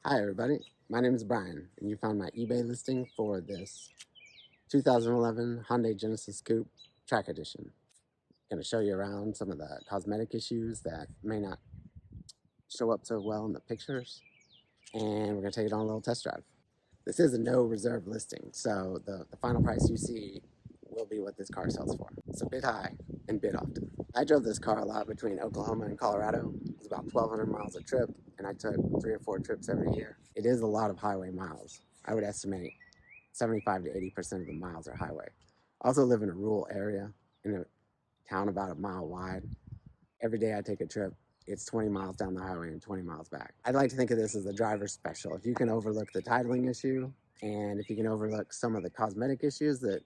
Hi everybody, my name is Brian, and you found my eBay listing for this 2011 Hyundai Genesis Coupe Track Edition. I'm going to show you around some of the cosmetic issues that may not show up so well in the pictures, and we're going to take it on a little test drive. This is a no reserve listing, so the final price you see will be what this car sells for. It's a bit high and bid often. I drove this car a lot between Oklahoma and Colorado. It was about 1,200 miles a trip, and I took 3 or 4 trips every year. It is a lot of highway miles. I would estimate 75 to 80% of the miles are highway. I also live in a rural area in a town about a mile wide. Every day I take a trip, it's 20 miles down the highway and 20 miles back. I'd like to think of this as a driver's special. If you can overlook the titling issue, and if you can overlook some of the cosmetic issues that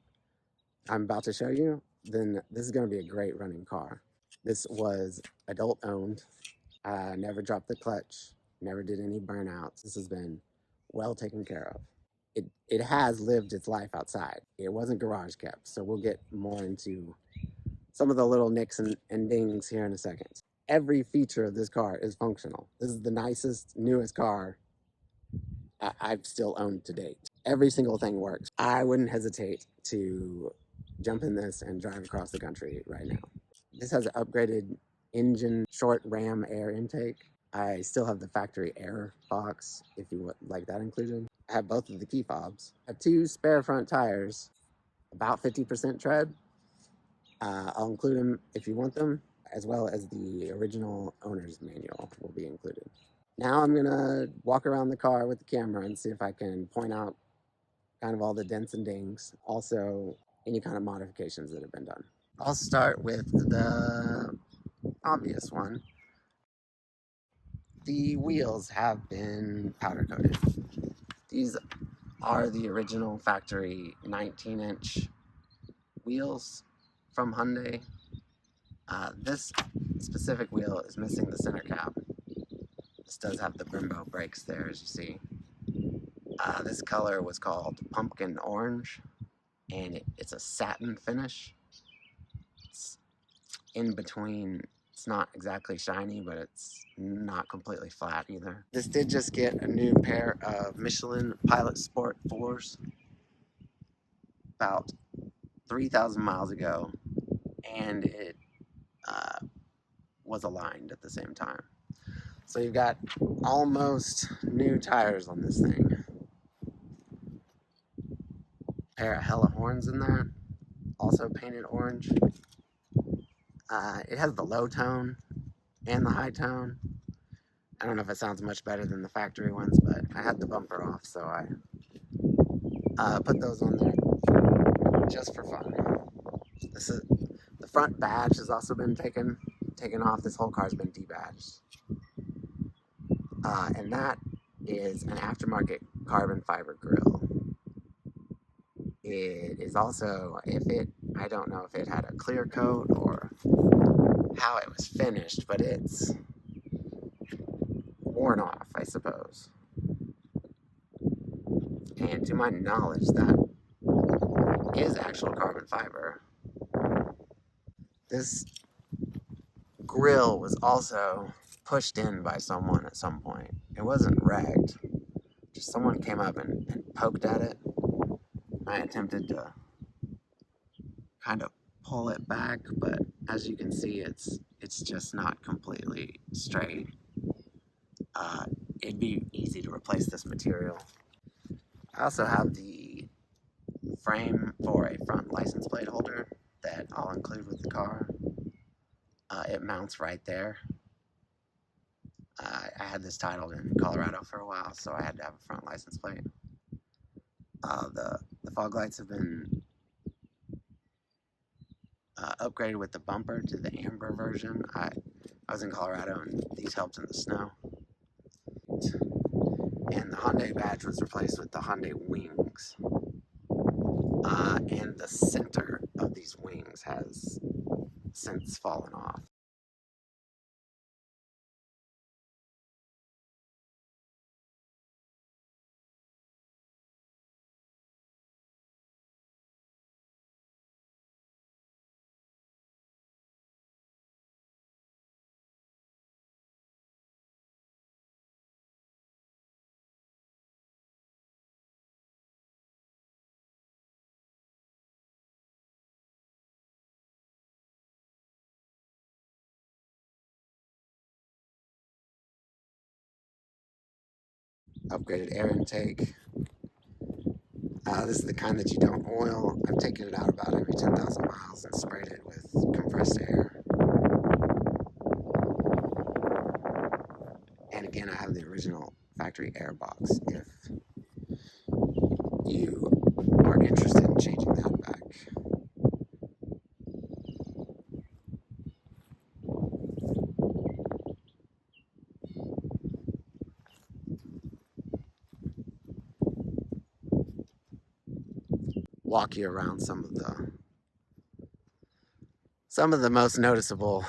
I'm about to show you, then this is going to be a great running car. This was adult owned, never dropped the clutch, never did any burnouts. This has been well taken care of. It has lived its life outside. It wasn't garage kept, so we'll get more into some of the little nicks and dings here in a second. Every feature of this car is functional. This is the nicest, newest car I've still owned to date. Every single thing works. I wouldn't hesitate to jump in this and drive across the country right now. This has an upgraded engine, short ram air intake. I still have the factory air box, if you would like that included. I have both of the key fobs. I have 2 spare front tires, about 50% tread. I'll include them if you want them, as well as the original owner's manual will be included. Now I'm gonna walk around the car with the camera and see if I can point out kind of all the dents and dings, also any kind of modifications that have been done. I'll start with the obvious one. The wheels have been powder coated. These are the original factory 19-inch wheels from Hyundai. This specific wheel is missing the center cap. This does have the Brembo brakes there, as you see. This color was called pumpkin orange, and it's a satin finish. It's in between. It's not exactly shiny, but it's not completely flat either. This did just get a new pair of Michelin Pilot Sport 4s about 3,000 miles ago, and it was aligned at the same time. So you've got almost new tires on this thing. Pair of hella horns in there, also painted orange. It has the low tone and the high tone. I don't know if it sounds much better than the factory ones, but I had the bumper off, so I put those on there just for fun. This is the front badge has also been taken off. This whole car's been debadged, and that is an aftermarket carbon fiber grille. It is also, I don't know if it had a clear coat or how it was finished, but it's worn off, I suppose. And to my knowledge, that is actual carbon fiber. This grill was also pushed in by someone at some point. It wasn't wrecked. Just someone came up and poked at it. I attempted to kind of pull it back, but as you can see, it's just not completely straight. It'd be easy to replace this material. I also have the frame for a front license plate holder that I'll include with the car. It mounts right there. I had this titled in Colorado for a while, so I had to have a front license plate. The fog lights have been upgraded with the bumper to the amber version. I was in Colorado and these helped in the snow. And the Hyundai badge was replaced with the Hyundai wings. And the center of these wings has since fallen off. upgraded air intake. This is the kind that you don't oil. I've taken it out about every 10,000 miles and sprayed it with compressed air. And again, I have the original factory air box if you are interested in changing that back. Walk you around some of the most noticeable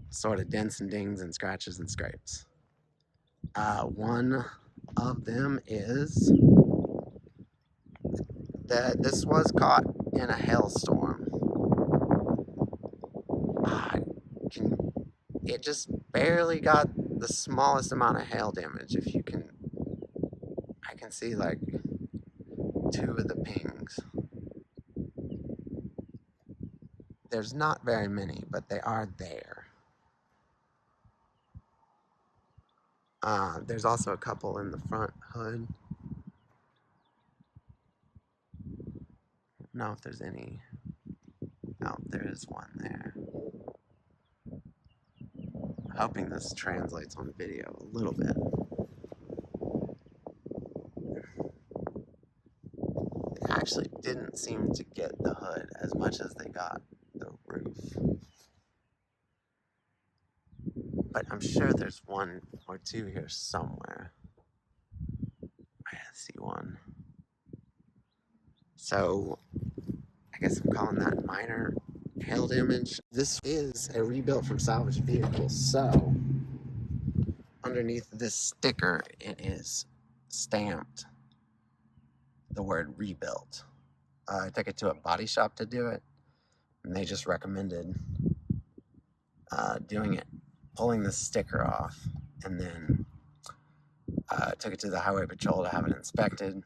sort of dents and dings and scratches and scrapes. One of them is that this was caught in a hailstorm. It just barely got the smallest amount of hail damage. I can see like 2 of the pings. There's not very many, but they are there. There's also a couple in the front hood. I don't know if there's any. Oh, there is one there. I'm hoping this translates on video a little bit. They actually didn't seem to get the hood as much as they got the roof. But I'm sure there's 1 or 2 here somewhere. I see one. So I guess I'm calling that minor hail damage. This is a rebuilt from salvage vehicle, so underneath this sticker it is stamped the word rebuilt. I took it to a body shop to do it, and they just recommended doing it, pulling the sticker off, and then took it to the highway patrol to have it inspected,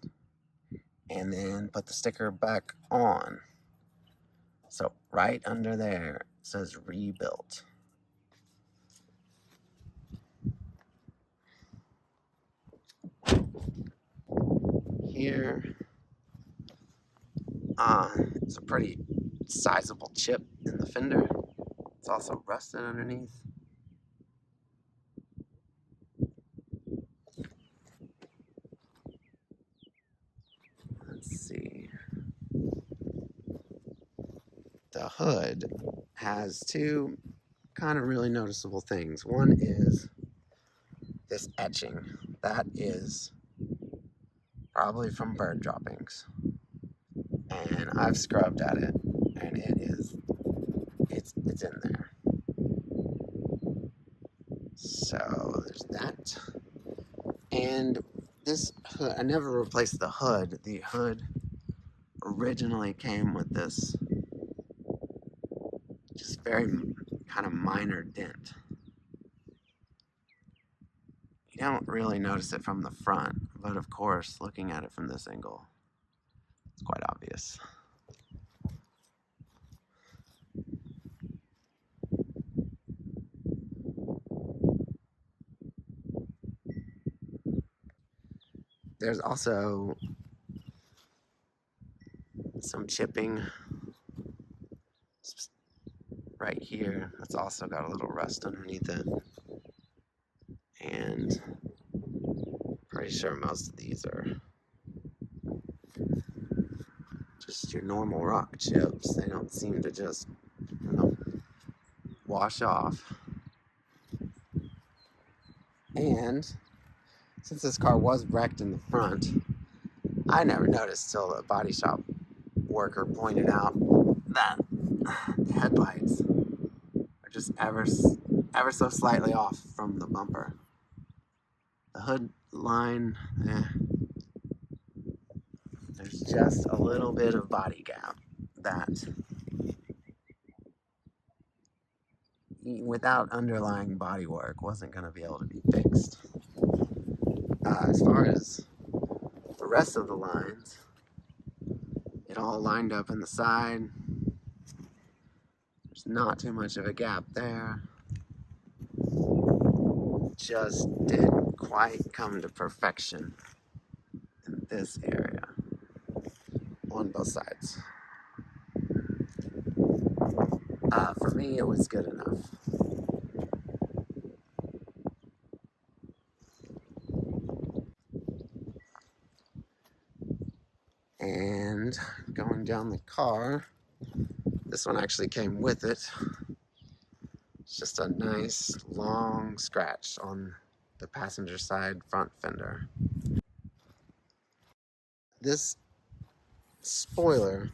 and then put the sticker back on. So right under there it says rebuilt. Here is a pretty sizable chip in the fender. It's also rusted underneath. Let's see. The hood has 2 kind of really noticeable things. One is this etching. That is probably from bird droppings. And I've scrubbed at it, and it's in there. So there's that. And this hood, I never replaced the hood. The hood originally came with this just very kind of minor dent. You don't really notice it from the front, but of course, looking at it from this angle, it's quite obvious. There's also some chipping right here. That's also got a little rust underneath it. And pretty sure most of these are just your normal rock chips. They don't seem to just, wash off. And since this car was wrecked in the front, I never noticed till the body shop worker pointed out that the headlights are just ever so slightly off from the bumper. The hood line, there's just a little bit of body gap that, without underlying body work, wasn't going to be able to be fixed. As far as the rest of the lines, it all lined up in the side. There's not too much of a gap there. just didn't quite come to perfection in this area on both sides. For me, it was good enough. And going down the car, this one actually came with it. It's just a nice long scratch on the passenger side front fender. This spoiler,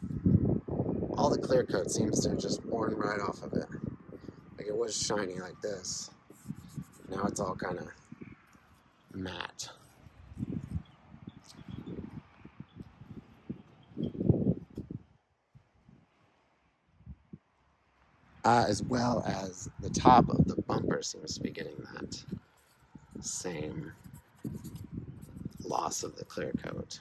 all the clear coat seems to have just worn right off of it. Like it was shiny like this. Now it's all kind of matte. As well as the top of the bumper seems to be getting that same loss of the clear coat.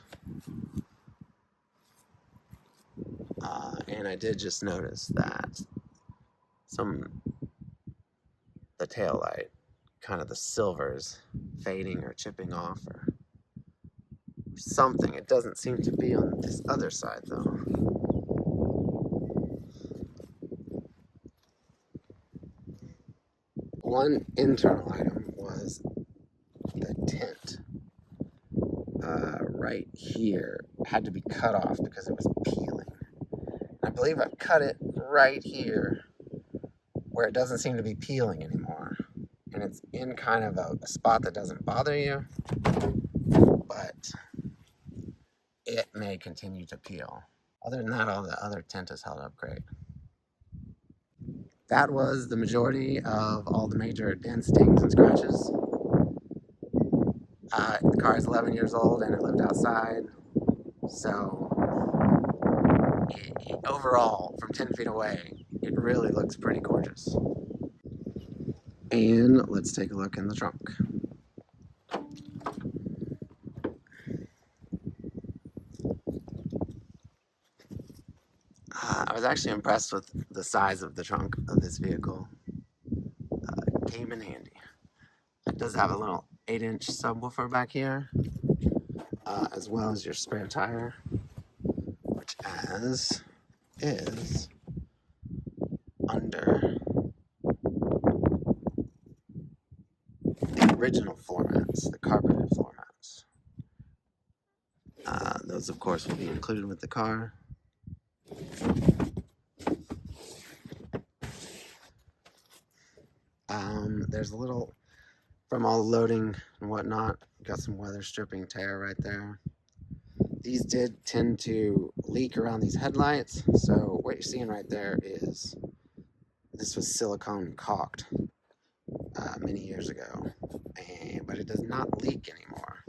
And I did just notice that the tail light, kind of the silver's fading or chipping off or something. It doesn't seem to be on this other side though. One internal item was the tint right here had to be cut off because it was peeling. I believe I've cut it right here where it doesn't seem to be peeling anymore. And it's in kind of a spot that doesn't bother you, but it may continue to peel. Other than that, all the other tint has held up great. That was the majority of all the major dents, dings, and scratches. The car is 11 years old and it lived outside, so overall, from 10 feet away, it really looks pretty gorgeous. And let's take a look in the trunk. I was actually impressed with the size of the trunk of this vehicle. It came in handy. It does have a little 8-inch subwoofer back here, as well as your spare tire, which is under the original floor mats, the carpeted floor mats. Those, of course, will be included with the car. There's a little, from all the loading and whatnot, got some weather stripping tear right there. These did tend to leak around these headlights, so what you're seeing right there is this was silicone caulked many years ago, but it does not leak anymore.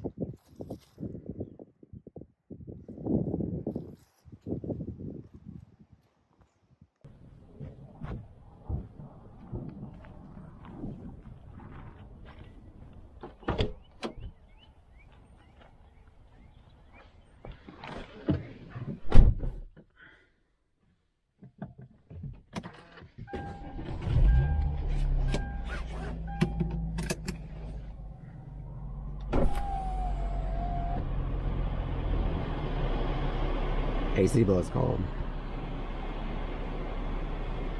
AC blows cold.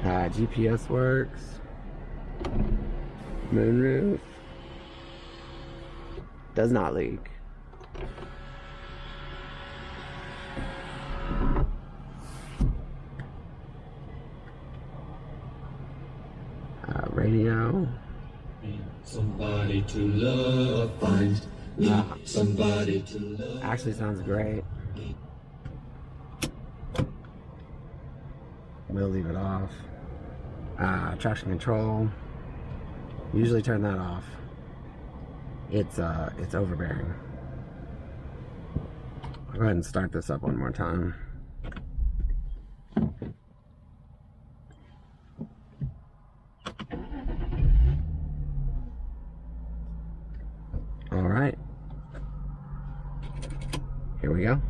GPS works. Moonroof. Does not leak. Radio. Somebody to love, find somebody to love. Actually sounds great. We'll leave it off. Traction control. Usually turn that off. It's overbearing. I'll go ahead and start this up one more time. All right. Here we go.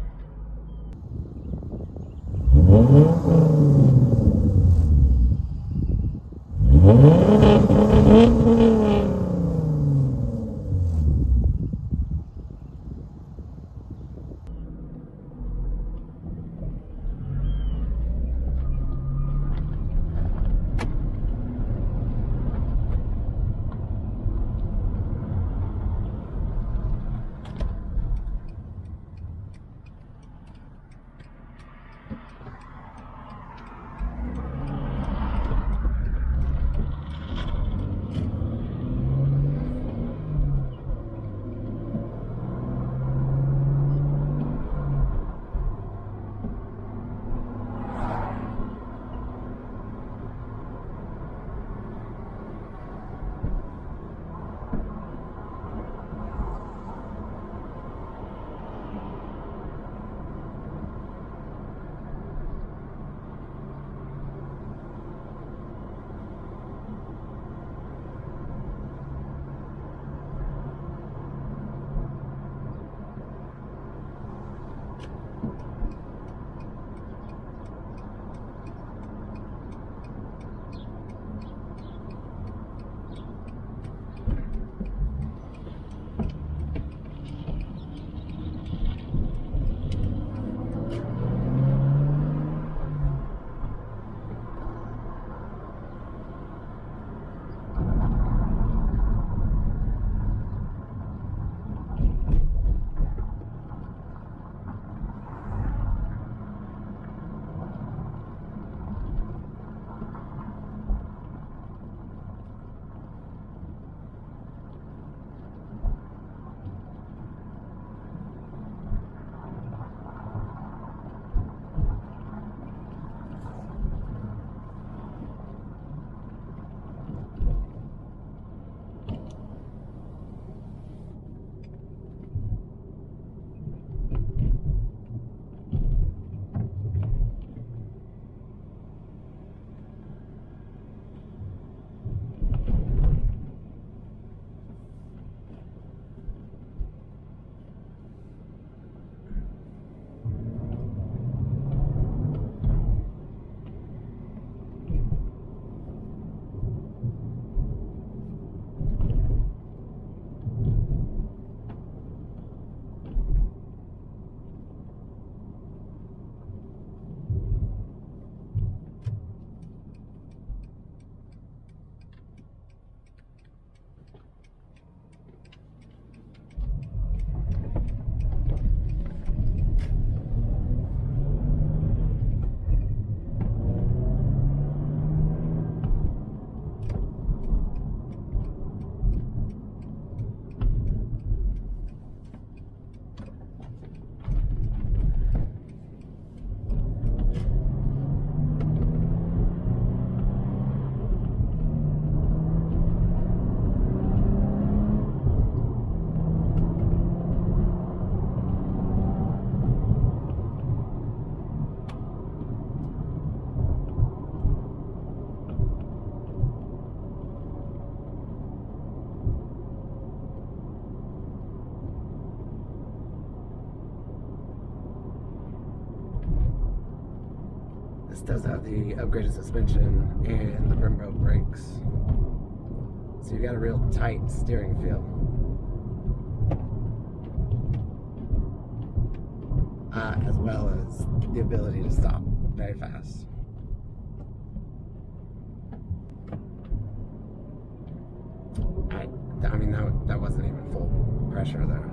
This does have the upgraded suspension and the Brembo brakes. So you got a real tight steering feel. As well as the ability to stop very fast. I mean, that wasn't even full pressure there.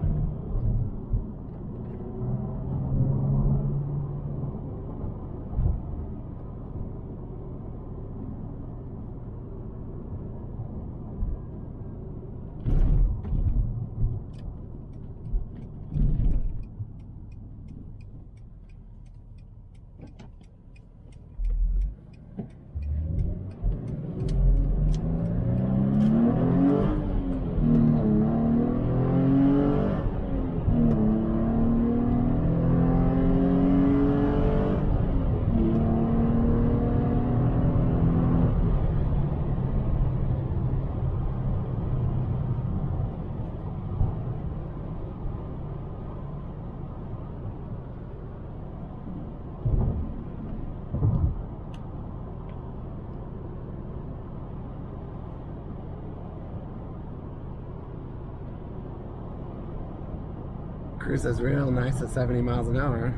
Cruises real nice at 70 miles an hour.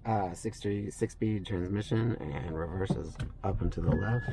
6-speed transmission, and reverse is up and to the left.